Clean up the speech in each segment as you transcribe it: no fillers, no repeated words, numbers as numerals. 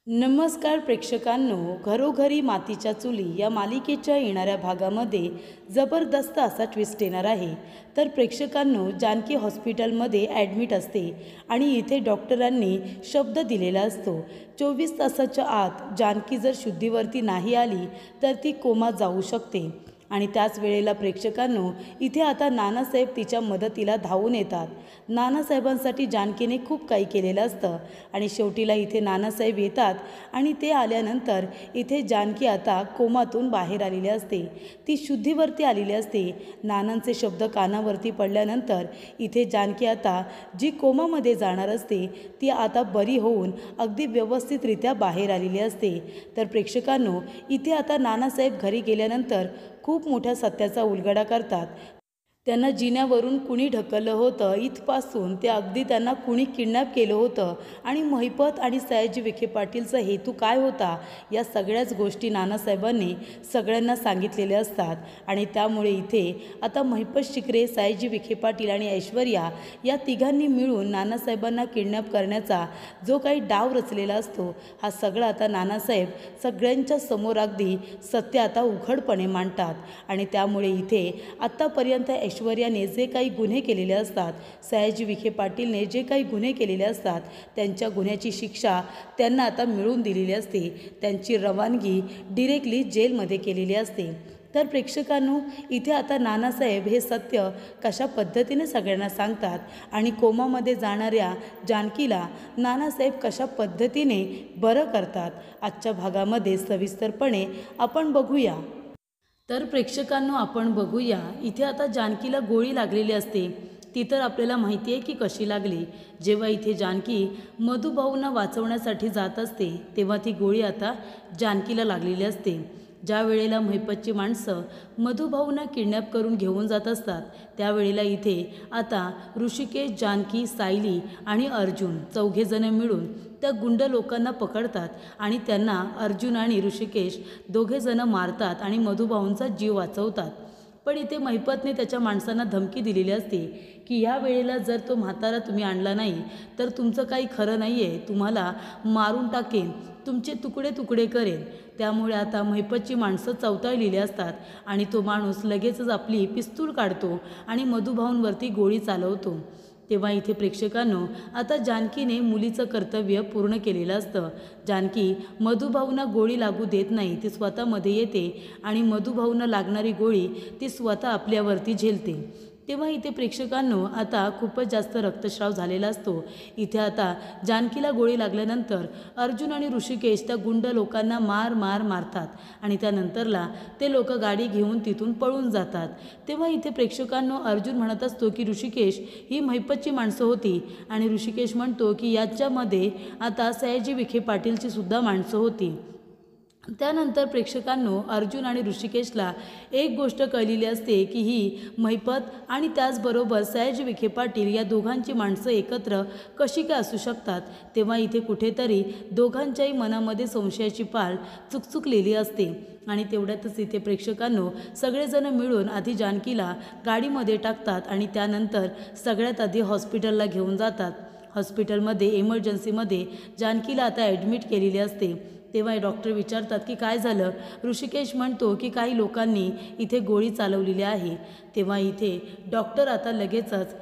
नमस्कार प्रेक्षकांनो, घरोघरी मातीच्या चुली या मालिकेच्या येणाऱ्या भागामध्ये जबरदस्त असा ट्विस्ट येणार आहे। तर प्रेक्षकांनो, जानकी हॉस्पिटलमध्ये ॲडमिट असते आणि इथे डॉक्टरांनी शब्द दिलेला असतो, 24 तासाच्या आत जानकी जर शुद्धीवरती नाही आली तर ती कोमात जाऊ शकते। आणि त्याच वेळेला प्रेक्षकांनो, इथे आता नानासाहेब तिच्या मदतीला धावून येतात। नानासाहेबांसाठी जानकीने खूप काही केलेलं असतं आणि शेवटीला इथे नानासाहेब येतात आणि ते आल्यानंतर इथे जानकी आता कोमातून बाहेर आलेली असते, ती शुद्धीवरती आलेली असते। नानांचे शब्द कानावरती पडल्यानंतर इथे जानकी आता जी कोमामध्ये जाणार असते ती आता बरी होऊन अगदी व्यवस्थितरित्या बाहेर आलेली असते। तर प्रेक्षकांनो, इथे आता नानासाहेब घरी गेल्यानंतर खूप मोठ्या सत्याचा उलगडा करतात। त्यांना जिन्यावरून कुणी ढकललं होतं, इथपासून ते अगदी त्यांना कुणी किडनॅप केलं होतं आणि महिपत आणि सयाजी विखे पाटीलचा हेतू काय होता, या सगळ्याच गोष्टी नानासाहेबांनी सगळ्यांना सांगितलेल्या असतात। आणि त्यामुळे इथे आता महिपत शिकरे, सयाजी विखे पाटील आणि ऐश्वर्या या तिघांनी मिळून नानासाहेबांना किडनॅप करण्याचा जो काही डाव रचलेला असतो, हा सगळा आता नानासाहेब सगळ्यांच्या समोर अगदी सत्य आता उघडपणे मांडतात। आणि त्यामुळे इथे आत्तापर्यंत ऐश्वर्याने जे काही गुन्हे केलेले असतात, सयाजी विखे पाटीलने जे काही गुन्हे केलेले असतात, त्यांच्या गुन्ह्याची शिक्षा त्यांना आता मिळवून दिलेली असते। त्यांची रवानगी डिरेक्टली जेलमध्ये केलेली असते। तर प्रेक्षकांनो, इथे आता नानासाहेब हे सत्य कशा पद्धतीने सगळ्यांना सांगतात आणि कोमामध्ये जाणाऱ्या जानकीला नानासाहेब कशा पद्धतीने बरं करतात, आजच्या भागामध्ये सविस्तरपणे आपण बघूया। तर प्रेक्षकांनो, आपण बघूया, इथे आता जानकीला गोळी लागलेली असते। ती तर आपल्याला माहिती आहे की कशी लागली। जेव्हा इथे जानकी मधुभाऊंना वाचवण्यासाठी जात असते तेव्हा ती गोळी आता जानकीला लागलेली असते। ज्या वेळेला महिपतची माणसं मधुभाऊंना किडनॅप करून घेऊन जात असतात, त्यावेळेला इथे आता ऋषिकेश, जानकी, सायली आणि अर्जुन चौघेजण मिळून त्या गुंड लोकांना पकडतात आणि त्यांना अर्जुन आणि ऋषिकेश दोघेजण मारतात आणि मधुभाऊंचा जीव वाचवतात। पण इथे महिपतने त्याच्या माणसांना धमकी दिलेली असते की ह्या वेळेला जर तो म्हातारा तुम्ही आणला नाही तर तुमचं काही खरं नाही आहे, तुम्हाला मारून टाकेन, तुमचे तुकडे तुकडे करेन। त्यामुळे आता महिपतची माणसं चवताळलेली असतात आणि तो माणूस लगेचच आपली पिस्तूल काढतो आणि मधुभाऊंवरती गोळी चालवतो। तेव्हा इथे प्रेक्षकांनो, आता जानकीने मुलीचं कर्तव्य पूर्ण केलेलं असतं। जानकी मधुभाऊंना गोळी लागू देत नाही, ती स्वतःमध्ये येते आणि मधुभाऊंना लागणारी गोळी ती स्वतः आपल्यावरती झेलते। तेव्हा इथे प्रेक्षकांनो, आता खूपच जास्त रक्तस्राव झालेला असतो। इथे आता जानकीला गोळी लागल्यानंतर अर्जुन आणि ऋषिकेश त्या गुंड लोकांना मारतात आणि त्यानंतरला ते लोक गाडी घेऊन तिथून पळून जातात। तेव्हा इथे प्रेक्षकांनो, अर्जुन म्हणत असतो की ऋषिकेश ही महिपतची माणसं होती आणि ऋषिकेश म्हणतो की याच्यामध्ये आता सयाजी विखे पाटीलची सुद्धा माणसं होती। त्यानंतर प्रेक्षकांनो, अर्जुन आणि ऋषिकेशला एक गोष्ट कळलेली असते की ही महिपत आणि त्याचबरोबर सयाजी विखे पाटील या दोघांची माणसं एकत्र कशी काय असू शकतात। तेव्हा इथे कुठेतरी दोघांच्याही मनामध्ये संशयाची पाल चुकचुकलेली असते। आणि तेवढ्यातच इथे प्रेक्षकांनो, सगळेजण मिळून आधी जानकीला गाडीमध्ये टाकतात आणि त्यानंतर सगळ्यात आधी हॉस्पिटलला घेऊन जातात। हॉस्पिटलमध्ये इमर्जन्सीमध्ये जानकीला आता ॲडमिट केलेली असते। तेव्हा डॉक्टर विचारतात की काय झालं। ऋषिकेश म्हणतो की काही लोकांनी इथे गोळी चालवलेली आहे। तेव्हा इथे डॉक्टर आता लगेचच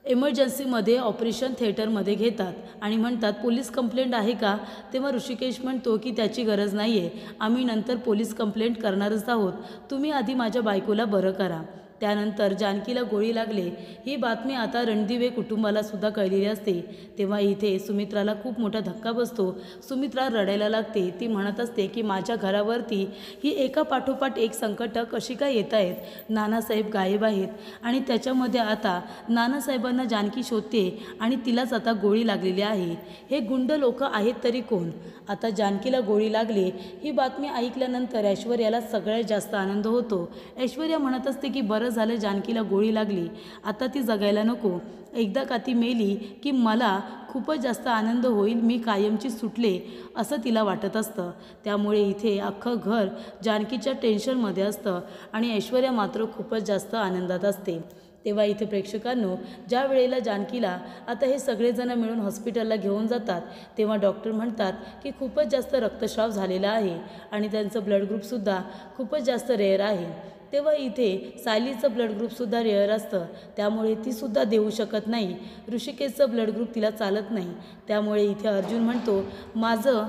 इमर्जन्सीमध्ये ऑपरेशन थिएटरमध्ये घेतात आणि म्हणतात पोलीस कंप्लेंट आहे का। तेव्हा ऋषिकेश म्हणतो की त्याची गरज नाही आहे, आम्ही नंतर पोलीस कंप्लेंट करणारच आहोत, तुम्ही आधी माझ्या बायकोला बरं करा। त्यानंतर जानकीला गोळी लागले ही बातमी आता रणदिवे कुटुंबाला सुद्धा कळलेली असते। तेव्हा इथे सुमित्राला खूप मोठा धक्का बसतो। सुमित्रा रडायला लागते। ती म्हणत असते की माझ्या घरावरती ही एका पाठोपाठ एक संकट कशी काय येत आहेत, नानासाहेब गायब आहेत आणि त्याच्यामध्ये आता नानासाहेबांना जानकी शोधते आणि तिलाच आता गोळी लागलेली आहे। हे गुंड लोक आहेत तरी कोण। आता जानकीला गोळी लागली ही बातमी ऐकल्यानंतर ऐश्वर्याला सगळ्यात जास्त आनंद होतो। ऐश्वर्या म्हणत असते की बरं झालं जानकीला गोळी लागली, आता ती जगायला नको, एकदा का ती मेली की मला खूपच जास्त आनंद होईल, मी कायमची सुटले असं तिला वाटत असतं। त्यामुळे इथे अख्खं घर जानकीच्या टेन्शनमध्ये असतं आणि ऐश्वर्या मात्र खूपच जास्त आनंदात असते। तेव्हा इथे प्रेक्षकांनो, ज्या वेळेला जानकीला आता हे सगळेजण मिळून हॉस्पिटलला घेऊन जातात तेव्हा डॉक्टर म्हणतात की खूपच जास्त रक्तस्राव झालेला आहे आणि त्यांचं ब्लड ग्रुपसुद्धा खूपच जास्त रेअर आहे। तेव्हा इथे सायलीचं ब्लड ग्रुपसुद्धा रेअर असतं, त्यामुळे तीसुद्धा देऊ शकत नाही। ऋषिकेशचं ब्लड ग्रुप तिला चालत नाही, त्यामुळे इथे अर्जुन म्हणतो माझं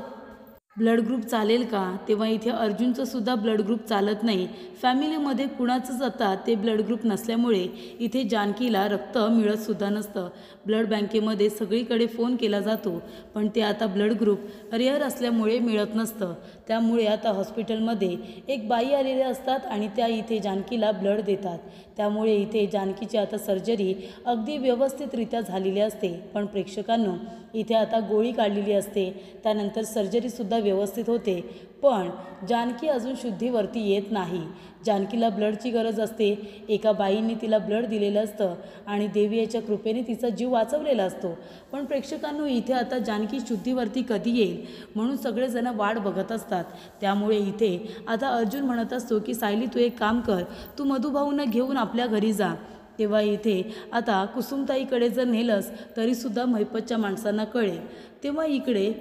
ब्लड ग्रुप चालेल का? तेव्हा इथे अर्जुनचं सुद्धा ब्लड ग्रुप चालत नाही। फॅमिलीमध्ये कुणाचंच आता ते ब्लड ग्रुप नसल्यामुळे इथे जानकीला रक्त मिळतसुद्धा नसतं। ब्लड बँकेमध्ये सगळीकडे फोन केला जातो, पण ते आता ब्लड ग्रुप रेअर असल्यामुळे मिळत नसतं। त्यामुळे आता हॉस्पिटलमध्ये एक बाई आलेल्या असतात आणि त्या इथे जानकीला ब्लड देतात। त्यामुळे इथे जानकीची आता सर्जरी अगदी व्यवस्थितरित्या झालेली असते। पण प्रेक्षकांनो, इथे आता गोळी काढलेली असते, त्यानंतर सर्जरीसुद्धा व्यवस्थित होते, पण जानकी अजून शुद्धीवरती येत नाही। जानकीला ब्लडची गरज असते, एका बाईंनी तिला ब्लड दिलेलं असतं आणि देवी याच्या कृपेने तिचा जीव वाचवलेला असतो। पण प्रेक्षकांनो, इथे आता जानकी शुद्धीवरती कधी येईल म्हणून सगळेजण वाट बघत असतात। त्यामुळे इथे आता अर्जुन म्हणत असतो की सायली, तू एक काम कर, तू मधुभाऊंना घेऊन आपल्या घरी जा। तेव्हा इथे आता कुसुमताईकडे जर नेलंस तरीसुद्धा महिपतच्या माणसांना कळेल। तेव्हा इकडे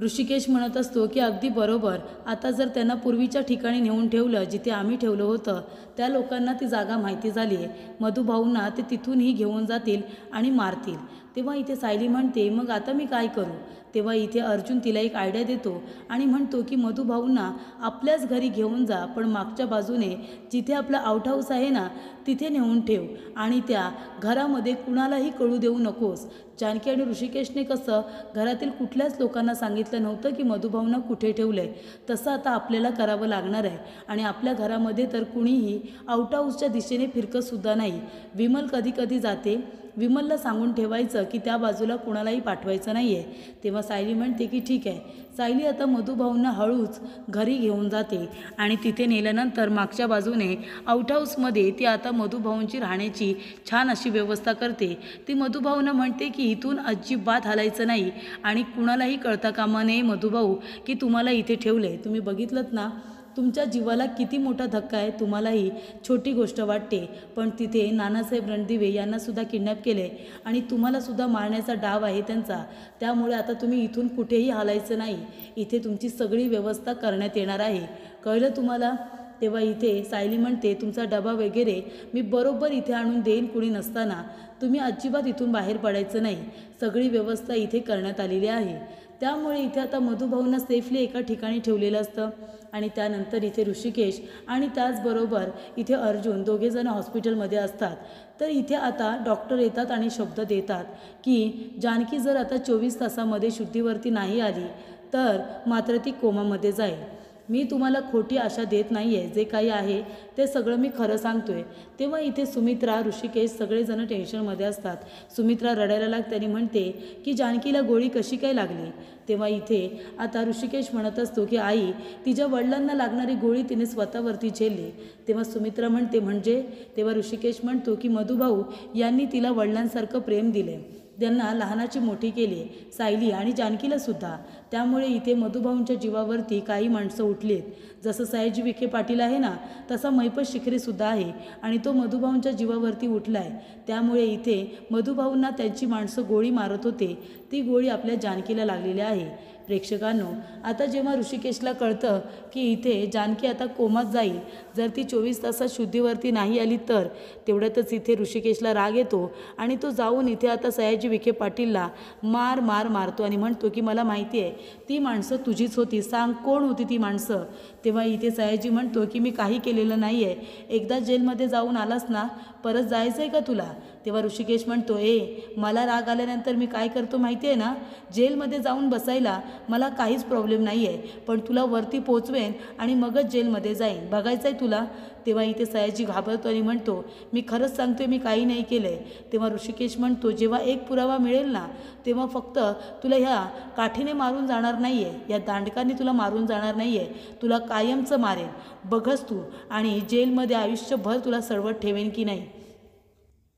ऋषिकेश म्हणत असतो की अगदी बरोबर, आता जर त्यांना पूर्वीच्या ठिकाणी नेऊन ठेवलं जिथे आम्ही ठेवलं होतं, त्या लोकांना ती जागा माहिती झाली आहे, मधुभाऊंना ते तिथूनही घेऊन जातील आणि मारतील। तेव्हा इथे सायली म्हणते मग आता मी काय करू? तेव्हा इथे अर्जुन तिला एक आयडिया देतो आणि म्हणतो की मधुभाऊंना आपल्याच घरी घेऊन जा, पण मागच्या बाजूने जिथे आपला आउट हाऊस आहे ना तिथे नेऊन ठेव आणि त्या घरामध्ये कुणालाही कळू देऊ नकोस। जानकी आणि ऋषिकेशने कसं घरातील कुठल्याच लोकांना सांगितलं नव्हतं की मधुभाऊंना कुठे ठेवलं आहे, तसं आता आपल्याला करावं लागणार आहे। आणि आपल्या घरामध्ये तर कुणीही आउट हाऊसच्या दिशेने फिरकतसुद्धा नाही। विमल कधी कधी जाते, विमलला सांगून ठेवायचं की त्या बाजूला कुणालाही पाठवायचं नाही आहे। तेव्हा सायली म्हणते की ठीक आहे। सायली आता मधुभाऊंना हळूच घरी घेऊन जाते आणि तिथे नेल्यानंतर मागच्या बाजूने आउट हाऊसमध्ये ती आता मधुभाऊंची राहण्याची छान अशी व्यवस्था करते। ती मधुभाऊंना म्हणते की इथून अजिबात हलायचं नाही आणि कुणालाही कळता कामा नये मधुभाऊ की तुम्हाला इथे ठेवले। तुम्ही बघितलंत ना, तुमच्या जीवाला किती मोठा धक्का आहे, तुम्हालाही छोटी गोष्ट वाटते, पण तिथे नानासाहेब रणदिवे यांनासुद्धा किडनॅप केले आणि तुम्हालासुद्धा मारण्याचा डाव आहे त्यांचा। त्यामुळे आता तुम्ही इथून कुठेही हलायचं नाही, इथे तुमची सगळी व्यवस्था करण्यात येणार आहे, कळलं तुम्हाला? तेव्हा इथे सायली म्हणते तुमचा डबा वगैरे मी बरोबर इथे आणून देईन, कुणी नसताना तुम्ही अजिबात इथून बाहेर पडायचं नाही, सगळी व्यवस्था इथे करण्यात आलेली आहे। त्यामुळे इथे आता मधुभाऊंना सेफली एका ठिकाणी ठेवलेलं असतं आणि त्यानंतर इथे ऋषिकेश आणि त्याचबरोबर इथे अर्जुन दोघेजण हॉस्पिटलमध्ये असतात। तर इथे आता डॉक्टर येतात आणि शब्द देतात की जानकी जर आता 24 तासामध्ये शुद्धीवरती नाही आली तर मात्र ती कोमामध्ये जाईल। मी तुम्हाला खोटी आशा देत नाही आहे, जे काही आहे ते सगळं मी खरं सांगतो आहे। तेव्हा इथे सुमित्रा, ऋषिकेश सगळेजण टेन्शनमध्ये असतात। सुमित्रा रडायला लागते आणि म्हणते की जानकीला गोळी कशी काय लागली? तेव्हा इथे आता ऋषिकेश म्हणत असतो की आई, तिच्या वडिलांना लागणारी गोळी तिने स्वतःवरती झेलली। तेव्हा सुमित्रा म्हणते म्हणजे? तेव्हा ऋषिकेश म्हणतो की मधुभाऊ यांनी तिला वडिलांसारखं प्रेम दिले, त्यांना लहानाची मोठी केली, सायली आणि जानकीला सुद्धा। त्यामुळे इथे मधुभाऊंच्या जीवावरती काही माणसं उठलीत, जसं सयाजी विखे पाटील आहे ना, तसा महिपत शिखरेसुद्धा आहे आणि तो मधुभाऊंच्या जीवावरती उठला आहे। त्यामुळे इथे मधुभाऊंना त्यांची माणसं गोळी मारत होते, ती गोळी आपल्या जानकीला लागलेली आहे। प्रेक्षकांनो, आता जेव्हा ऋषिकेशला कळतं की इथे जानकी आता कोमात जाईल, जर ती 24 तासात शुद्धीवरती नाही आली तर, तेवढ्यातच इथे ऋषिकेशला राग येतो आणि तो जाऊन इथे आता सयाजी विखे पाटीलला मारतो आणि म्हणतो की मला माहिती आहे ती माणसं तुझीच होती, सांग कोण होती ती माणसं? तेव्हा इथे सयाजी म्हणतो की मी काही केलेलं नाही आहे, एकदा जेलमध्ये जाऊन आलास ना, परत जायचं आहे का तुला? तेव्हा ऋषिकेश म्हणतो मला राग आल्यानंतर मी काय करतो माहिती आहे ना, जेलमध्ये जाऊन बसायला मला काहीच प्रॉब्लेम नाही आहे, पण तुला वरती पोचवेन आणि मगच जेलमध्ये जाईन, बघायचं आहे तुला? तेव्हा इथे सयाजी घाबरतो आणि म्हणतो मी खरंच सांगतोय मी काही नाही केलं आहे। तेव्हा ऋषिकेश म्हणतो जेव्हा एक पुरावा मिळेल ना, तेव्हा फक्त तुला ह्या काठीने मारून जाणार नाही आहे, या दांडकांनी तुला मारून जाणार नाही आहे, तुला कायमचं मारेन, बघच तू, आणि जेलमध्ये आयुष्यभर तुला सळवत ठेवेन की नाही।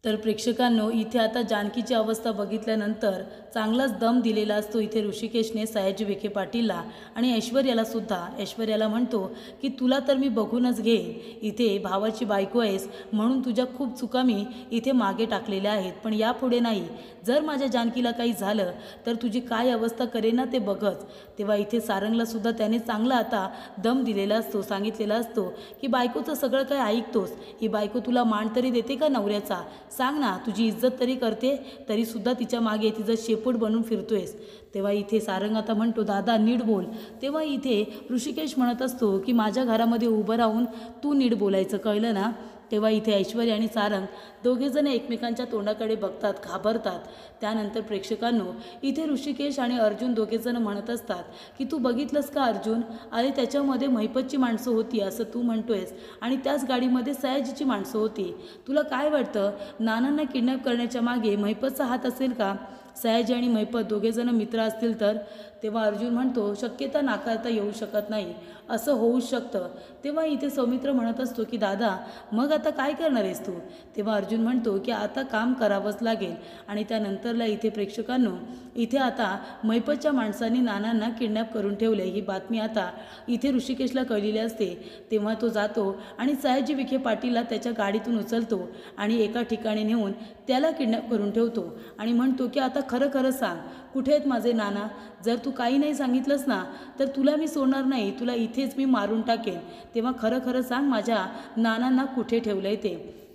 तर प्रेक्षकांनो, इथे आता जानकीची अवस्था बघितल्यानंतर चांगलाच दम दिलेला असतो इथे ऋषिकेशने सयाजी विखे पाटीलला आणि ऐश्वर्याला सुद्धा. ऐश्वर्याला म्हणतो की तुला तर मी बघूनच घे, इथे भावाची बायको आहेस म्हणून तुझ्या खूप चुका मी इथे मागे टाकलेल्या आहेत, पण यापुढे नाही. जर माझ्या जानकीला काही झालं तर तुझी काय अवस्था करेन ना ते बघच. तेव्हा इथे सारंगला सुद्धा त्याने चांगला आता दम दिलेला असतो, सांगितलेला असतो की बायकोचं सगळं काय ऐकतोस, ही बायको तुला मान तरी देते का नवऱ्याचा? सांग ना, तुझी इज्जत तरी करते, तरीसुद्धा तिच्या मागे तिचं शेपूट बनून फिरतोयस. तेव्हा इथे सारंग आता म्हणतो दादा नीट बोल. तेव्हा इथे ऋषिकेश म्हणत असतो की माझ्या घरामध्ये उभं राहून तू नीट बोलायचं, कळलं ना? तेव्हा इथे ऐश्वर्या आणि सारंग दोघेजण एकमेकांच्या तोंडाकडे बघतात, घाबरतात. त्यानंतर प्रेक्षकांनो, इथे ऋषिकेश आणि अर्जुन दोघेजण म्हणत असतात की तू बघितलंस का अर्जुन, अरे त्याच्यामध्ये महिपतची माणसं होती असं तू म्हणतोयस आणि त्याच गाडीमध्ये सयाजीची माणसं होती. तुला काय वाटतं, नानांना किडनॅप करण्याच्या मागे महिपतचा हात असेल का? सयाजी आणि महिपत दोघेजण मित्र असतील तर? तेव्हा अर्जुन म्हणतो शक्यता नाकारता येऊ शकत नाही, असं होऊच शकतं. तेव्हा इथे सौमित्र म्हणत असतो की दादा मग आता काय करणार आहेस तू? तेव्हा अर्जुन म्हणतो की आता काम करावंच लागेल. आणि त्यानंतरला इथे प्रेक्षकांनो, इथे आता महिपतच्या माणसांनी नानांना किडनॅप करून ठेवले ही बातमी आता इथे ऋषिकेशला कळलेली असते. तेव्हा तो जातो आणि सयाजी विखे पाटीलला त्याच्या गाडीतून उचलतो आणि एका ठिकाणी नेऊन त्याला किडनॅप करून ठेवतो आणि म्हणतो की आता खरं खरं सांग, कुठे आहेत माझे नाना? जर तू काही नाही सांगितलंस ना तर तुला मी सोडणार नाही, तुला इथेच मी मारून टाकेन. तेव्हा खरं खरं सांग माझ्या नानांना कुठे ठेवलं आहे ते.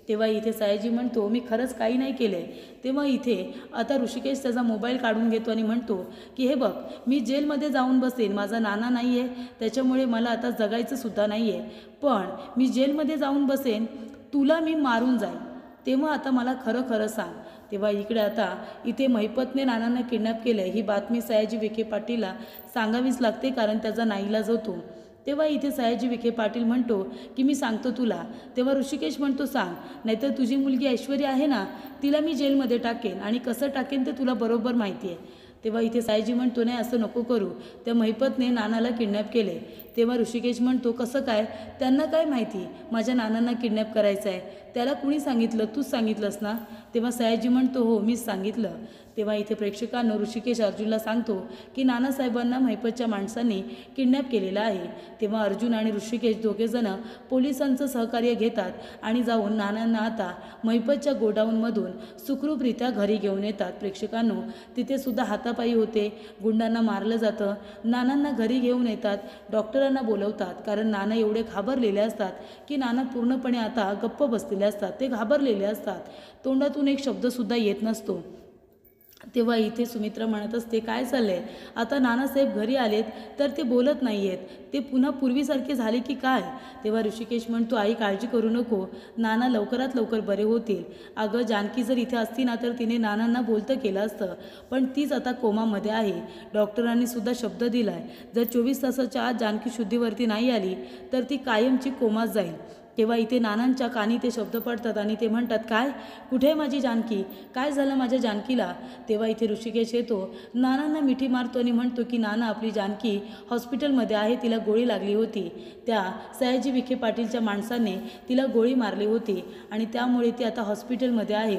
तेव्हा इथे सयाजी म्हणतो मी खरंच काही नाही केलं आहे. तेव्हा इथे आता ऋषिकेश त्याचा मोबाईल काढून घेतो आणि म्हणतो की हे बघ, मी जेलमध्ये जाऊन बसेन, माझा नाना नाही आहे त्याच्यामुळे मला आता जगायचं सुद्धा नाही आहे, पण मी जेलमध्ये जाऊन बसेन, तुला मी मारून जाईन. तेव्हा आता मला खरं खरं सांग. तेव्हा इकडे आता इथे महिपतने नानांना किडनॅप केलं ही बातमी सयाजी विखे पाटीलला सांगावीच लागते, कारण त्याचा नाईलाज होतो. तेव्हा इथे सयाजी विखे पाटील म्हणतो की मी सांगतो तुला. तेव्हा ऋषिकेश म्हणतो सांग, नाहीतर तुझी मुलगी ऐश्वर्या आहे ना, तिला मी जेलमध्ये टाकेन आणि कसं टाकेन ते तुला बरोबर माहिती आहे. तेव्हा इथे सयाजी म्हणतो नाही असं नको करू, त्या महिपतने नानाला किडनॅप केले. तेव्हा ऋषिकेश म्हणतो कसं काय, त्यांना काय माहिती माझ्या नानांना किडनॅप करायचं आहे? त्याला कुणी सांगितलं? तूच सांगितलंस ना? तेव्हा सयाजी म्हणतो हो मीच सांगितलं. तेव्हा इथे प्रेक्षकांनो, ऋषिकेश अर्जुनला सांगतो की नानासाहेबांना महिपतच्या माणसांनी किडनॅप केलेलं आहे. तेव्हा अर्जुन आणि ऋषिकेश दोघेजण पोलिसांचं सहकार्य घेतात आणि जाऊन नानांना आता महिपतच्या गोडाऊनमधून सुखरूपरित्या घरी घेऊन येतात. प्रेक्षकांनो, तिथे सुद्धा हातापायी होते, गुंडांना मारलं जातं. नानांना घरी घेऊन येतात, डॉक्टरांना बोलवतात, कारण नाना एवढे घाबरलेले असतात की नाना पूर्णपणे आता गप्प बसलेले असतात, ते घाबरलेले असतात, तोंडातून एक शब्दसुद्धा येत नसतो. तेव्हा इथे सुमित्रा म्हणत असते काय चाललंय, आता नानासाहेब घरी आलेत तर ते बोलत नाही आहेत, ते पुन्हा पूर्वीसारखे झाले की काय? तेव्हा ऋषिकेश म्हणतो आई काळजी करू नको, नाना लवकरात लवकर बरे होतील. अगं जानकी जर इथे असती ना तर तिने नानांना बोलतं केलं असतं, पण तीच आता कोमामध्ये आहे. डॉक्टरांनी सुद्धा शब्द दिला आहे, जर 24 तासाच्या आत जानकी शुद्धीवरती नाही आली तर ती कायमची कोमात जाईल. तेव्हा इथे नानांच्या कानी ते शब्द पडतात आणि ते म्हणतात काय, कुठे आहे माझी जानकी, काय झालं माझ्या जानकीला? तेव्हा इथे ऋषिकेश येतो, नानांना मिठी मारतो आणि म्हणतो की नाना आपली जानकी हॉस्पिटलमध्ये आहे, तिला गोळी लागली होती, त्या सयाजी विखे पाटीलच्या माणसाने तिला गोळी मारली होती आणि त्यामुळे ती आता हॉस्पिटलमध्ये आहे.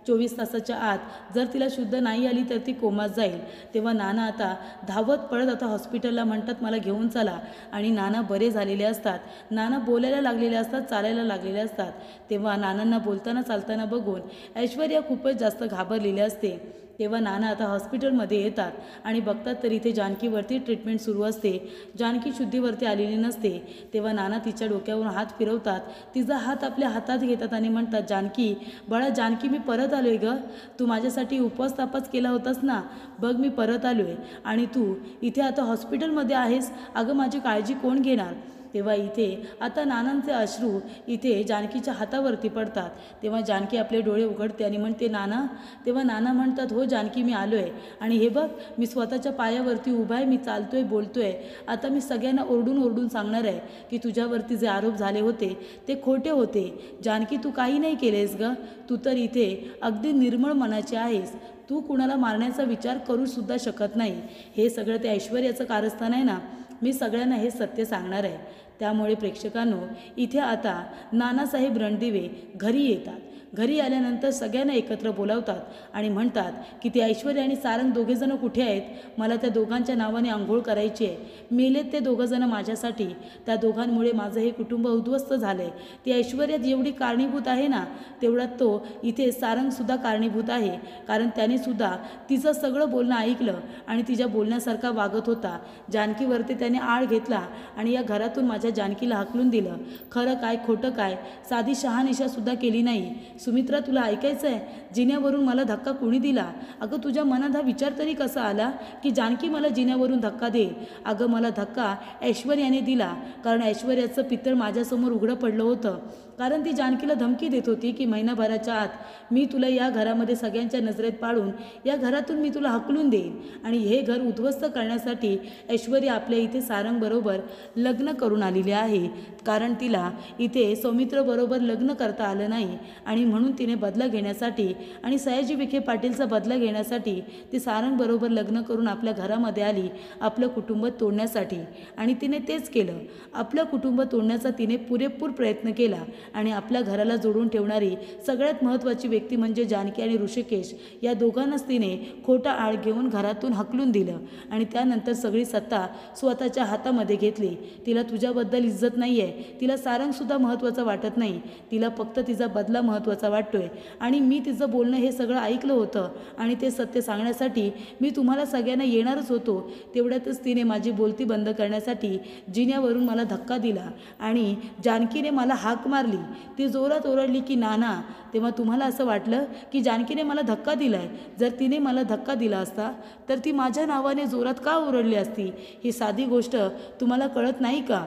24 तासाच्या आत जर तिला शुद्ध नाही आली तर ती कोमात जाईल. तेव्हा नाना आता धावत पळत आता हॉस्पिटलला म्हणतात मला घेऊन चला आणि नाना बरे झालेले असतात, नाना बोलायला लागलेले असतात, चालायला लागलेले असतात. तेव्हा नानांना बोलताना चालताना बघून ऐश्वर्या खूपच जास्त घाबरलेली असते. तेव्हा नाना आता हॉस्पिटलमध्ये येतात आणि बघतात तर इथे जानकीवरती ट्रीटमेंट सुरू असते. जानकी शुद्धीवरती आलेली नसते. तेव्हा नाना तिच्या डोक्यावरून हात फिरवतात, तिचा हात आपल्या हातात घेतात आणि म्हणतात जानकी बाळा, जानकी मी परत आलोय ग, तू माझ्यासाठी उपवास तापास केला होतास ना, बघ मी परत आलोय आणि तू इथे आता हॉस्पिटलमध्ये आहेस, अगं माझी काळजी कोण घेणार? तेव्हा इथे आता नानांचे अश्रू इथे जानकीच्या हातावरती पडतात. तेव्हा जानकी आपले डोळे उघडते आणि म्हणते नाना. तेव्हा नाना म्हणतात हो जानकी मी आलो आहे आणि हे बघ मी स्वतःच्या पायावरती उभा आहे, मी चालतोय, बोलतोय. आता मी सगळ्यांना ओरडून ओरडून सांगणार आहे की तुझ्यावरती जे आरोप झाले होते ते खोटे होते. जानकी तू काही नाही केलेस ग, तू तर इथे अगदी निर्मळ मनाची आहेस, तू कुणाला मारण्याचा विचार करू सुद्धा शकत नाही. हे सगळं ते ऐश्वर्याचं कारस्थान आहे ना, मी सगळ्यांना हे सत्य सांगणार आहे. त्यामुळे प्रेक्षकांनो इथे आता नानासाहेब रणदिवे घरी येतात. घरी आल्यानंतर सगळ्यांना एकत्र बोलावतात आणि म्हणतात की ते ऐश्वर्या आणि सारंग दोघेजणं कुठे आहेत, मला त्या दोघांच्या नावाने आंघोळ करायची आहे. मेलेत ते दोघंजणं माझ्यासाठी, त्या दोघांमुळे माझं हे कुटुंब उद्ध्वस्त झालं आहे. ती ऐश्वर्या जेवढी कारणीभूत आहे ना तेवढ्यात तो इथे सारंगसुद्धा कारणीभूत आहे, कारण त्यानेसुद्धा तिचं सगळं बोलणं ऐकलं आणि तिच्या बोलण्यासारखा वागत होता. जानकीवरती त्याने आळ घेतला आणि या घरातून माझ्या जानकीला हाकलून दिलं. खरं काय खोटं काय साधी शहानिशासुद्धा केली नाही. सुमित्रा, तुला ऐकायचं आहे, जिन्यावरून मला धक्का कोणी दिला? अगं तुझ्या मनात हा विचार तरी कसा आला की जानकी मला जिन्यावरून धक्का देईल? अगं मला धक्का ऐश्वर्याने दिला, कारण ऐश्वर्याचं पितळ माझ्यासमोर उघडं पडलं होतं. कारण ती जानकीला धमकी देत होती की महिनाभराच्या आत मी तुला या घरामध्ये सगळ्यांच्या नजरेत पाडून या घरातून मी तुला हकलून देईन. आणि हे घर उद्ध्वस्त करण्यासाठी ऐश्वर्या आपल्या इथे सारंगबरोबर लग्न करून आलेली आहे, कारण तिला इथे सौमित्रबरोबर लग्न करता आलं नाही आणि म्हणून तिने बदला घेण्यासाठी आणि सयाजी विखे पाटीलचा बदला घेण्यासाठी ती सारंगबरोबर लग्न करून आपल्या घरामध्ये आली, आपलं कुटुंब तोडण्यासाठी. आणि तिने तेच केलं. आपलं कुटुंब तोडण्याचा तिने पुरेपूर प्रयत्न केला आणि आपल्या घराला जोडून ठेवणारी सगळ्यात महत्त्वाची व्यक्ती म्हणजे जानकी आणि ऋषिकेश या दोघांनाच तिने खोटा आळ घेऊन घरातून हकलून दिलं आणि त्यानंतर सगळी सत्ता स्वतःच्या हातामध्ये घेतली. तिला तुझ्याबद्दल इज्जत नाही आहे, तिला सारंगसुद्धा महत्त्वाचं वाटत नाही, तिला फक्त तिचा बदला महत्त्वाचा वाटतोय. आणि मी तिचं बोलणं हे सगळं ऐकलं होतं आणि ते सत्य सांगण्यासाठी मी तुम्हाला सगळ्यांना येणारच होतो. तेवढ्यातच तिने माझी बोलती बंद करण्यासाठी जिन्यावरून मला धक्का दिला आणि जानकीने मला हाक मारली. ती जोरात ओरडली की नाना. तेव्हा तुम्हाला असं वाटलं की जानकीने मला धक्का दिलाय. जर तिने मला धक्का दिला असता तर ती माझ्या नावाने जोरात का ओरडली असती? ही साधी गोष्ट तुम्हाला कळत नाही का?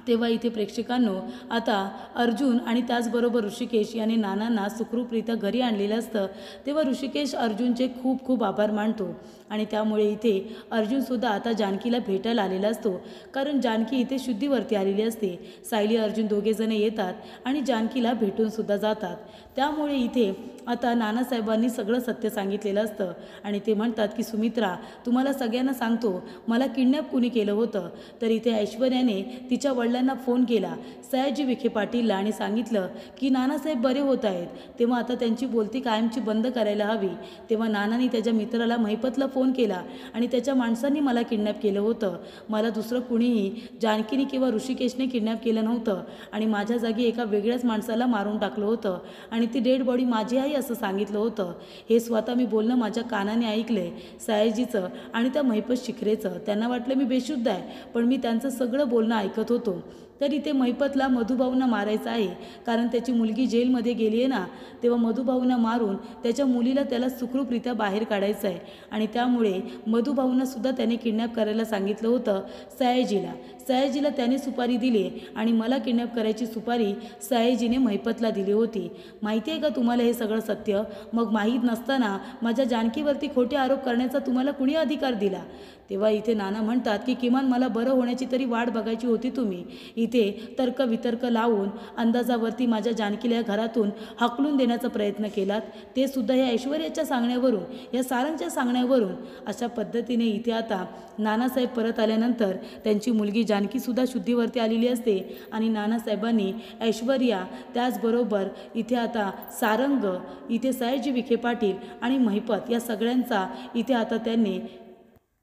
तेव्हा इथे प्रेक्षकांनो आता अर्जुन आणि त्याचबरोबर ऋषिकेश याने नानांना सुखरूपरित्या घरी आणलेलं असतं. तेव्हा ऋषिकेश अर्जुनचे खूप खूप आभार मानतो आणि त्यामुळे इथे अर्जुनसुद्धा आता जानकीला भेटायला आलेला असतो, कारण जानकी इथे शुद्धीवरती आलेली असते. सायली अर्जुन दोघेजण येतात आणि जानकीला भेटूनसुद्धा जातात. त्यामुळे इथे आता नानासाहेबांनी सगळं सत्य सांगितलेलं असतं आणि ते म्हणतात की सुमित्रा, तुम्हाला सगळ्यांना सांगतो, मला किडनॅप कुणी केलं होतं. तर इथे ऐश्वर्याने तिच्या वडिलांना फोन केला, सयाजी विखे पाटीलला, आणि सांगितलं की नानासाहेब बरे होत आहेत. तेव्हा आता त्यांची बोलती कायमची बंद करायला हवी. तेव्हा नानांनी त्याच्या मित्राला महिपतला फोन केला आणि त्याच्या माणसांनी मला किडनॅप केलं होतं. मला दुसरं कुणीही जानकीने किंवा ऋषिकेशने किडनॅप केलं नव्हतं आणि माझ्या जागी एका वेगळ्याच माणसाला मारून टाकलं होतं आणि ती डेड बॉडी माझी आहे असं सांगितलं होतं. हे स्वतः मी बोलणं माझ्या कानाने ऐकलंय, सयाजीचं आणि त्या महिपत शिखरेचं. त्यांना वाटलं मी बेशुद्ध आहे, पण मी त्यांचं सगळं बोलणं ऐकत होतो. तरी ते महिपतला मधुभाऊंना मारायचं आहे, कारण त्याची मुलगी जेलमध्ये गेली आहे ना. तेव्हा मधुभाऊंना मारून त्याच्या मुलीला त्याला सुखरूपरित्या बाहेर काढायचं आहे आणि त्यामुळे मधुभाऊंनासुद्धा त्याने किडनॅप करायला सांगितलं होतं सयाजीला. सयाजीला त्याने सुपारी दिली आणि मला किडनॅप करायची सुपारी सयाजीने महिपतला दिली होती. माहिती आहे का तुम्हाला हे सगळं सत्य? मग माहीत नसताना माझ्या जानकीवरती खोटे आरोप करण्याचा तुम्हाला कुणी अधिकार दिला? तेव्हा इथे नाना म्हणतात की किमान मला बरं होण्याची तरी वाट बघायची होती तुम्ही. इथे तर्कवितर्क लावून अंदाजावरती माझ्या जानकीला या घरातून हाकलून देण्याचा प्रयत्न केलात, ते सुद्धा या ऐश्वर्याच्या सांगण्यावरून, या सारंगच्या सांगण्यावरून. अशा पद्धतीने इथे आता नानासाहेब परत आल्यानंतर त्यांची मुलगी जानकीसुद्धा शुद्धीवरती आलेली असते आणि नानासाहेबांनी ऐश्वर्या, त्याचबरोबर इथे आता सारंग, इथे सयाजी विखे पाटील आणि महिपत या सगळ्यांचा इथे आता त्यांनी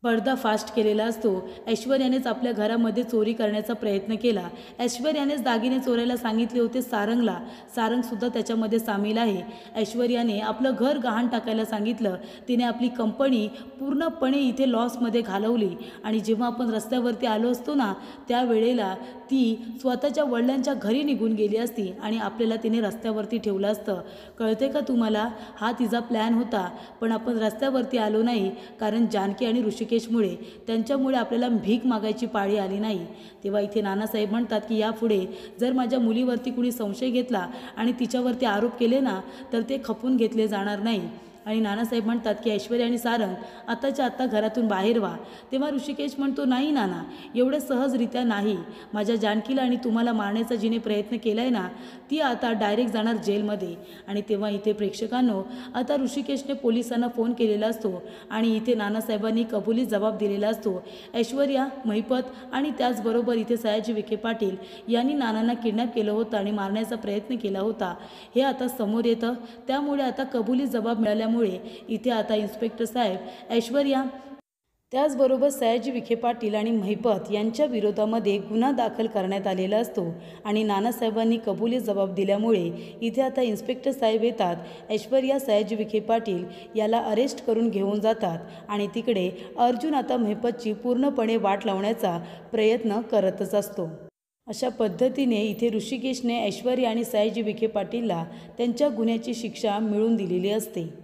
पर्दाफाश केलेला असतो. ऐश्वर्यानेच आपल्या घरामध्ये चोरी करण्याचा प्रयत्न केला. ऐश्वर्यानेच दागिने चोरायला सांगितले होते सारंगला. सारंगसुद्धा त्याच्यामध्ये सामील आहे. ऐश्वर्याने आपलं घर गहाण टाकायला सांगितलं. तिने आपली कंपनी पूर्णपणे इथे लॉसमध्ये घालवली आणि जेव्हा आपण रस्त्यावरती आलो असतो ना, त्यावेळेला ती स्वतःच्या वडिलांच्या घरी निघून गेली असती आणि आपल्याला तिने रस्त्यावरती ठेवलं असतं. कळते का तुम्हाला? हा तिचा प्लॅन होता, पण आपण रस्त्यावरती आलो नाही, कारण जानकी आणि ऋषिकेशमुळे, त्यांच्यामुळे आपल्याला भीक मागायची पाळी आली नाही. तेव्हा इथे नानासाहेब म्हणतात की यापुढे जर माझ्या मुलीवरती कुणी संशय घेतला आणि तिच्यावरती आरोप केले ना, तर ते खपून घेतले जाणार नाही. आणि नानासाहेब म्हणतात की ऐश्वर्या आणि सारंग आत्ताच्या आत्ता घरातून बाहेर व्हा. तेव्हा ऋषिकेश म्हणतो, नाही नाना, एवढं सहजरित्या नाही. माझ्या जानकीला आणि तुम्हाला मारण्याचा जिने प्रयत्न केला आहे ना, ती आता डायरेक्ट जाणार जेलमध्ये. आणि तेव्हा इथे प्रेक्षकांनो, आता ऋषिकेशने पोलिसांना फोन केलेला असतो आणि इथे नानासाहेबांनी कबुली जबाब दिलेला असतो. ऐश्वर्या, महिपत आणि त्याचबरोबर इथे सयाजी विखे पाटील यांनी नानांना किडनॅप केलं होतं आणि मारण्याचा प्रयत्न केला होता, हे आता समोर येतं. त्यामुळे आता कबुली जबाब मिळाल्यामुळे इथे आता इन्स्पेक्टर साहेब, ऐश्वर्या त्याचबरोबर सयाजी विखे पाटील आणि महिपत यांच्या विरोधामध्ये गुन्हा दाखल करण्यात आलेला असतो. आणि नानासाहेबांनी कबुली जबाब दिल्यामुळे इथे आता इन्स्पेक्टर साहेब येतात. ऐश्वर्या, सयाजी विखे पाटील याला अरेस्ट करून घेऊन जातात आणि तिकडे अर्जुन आता महिपतची पूर्णपणे वाट लावण्याचा प्रयत्न करतच असतो. अशा पद्धतीने इथे ऋषिकेशने ऐश्वर्या आणि सयाजी विखे पाटीलला त्यांच्या गुन्ह्याची शिक्षा मिळवून दिलेली असते.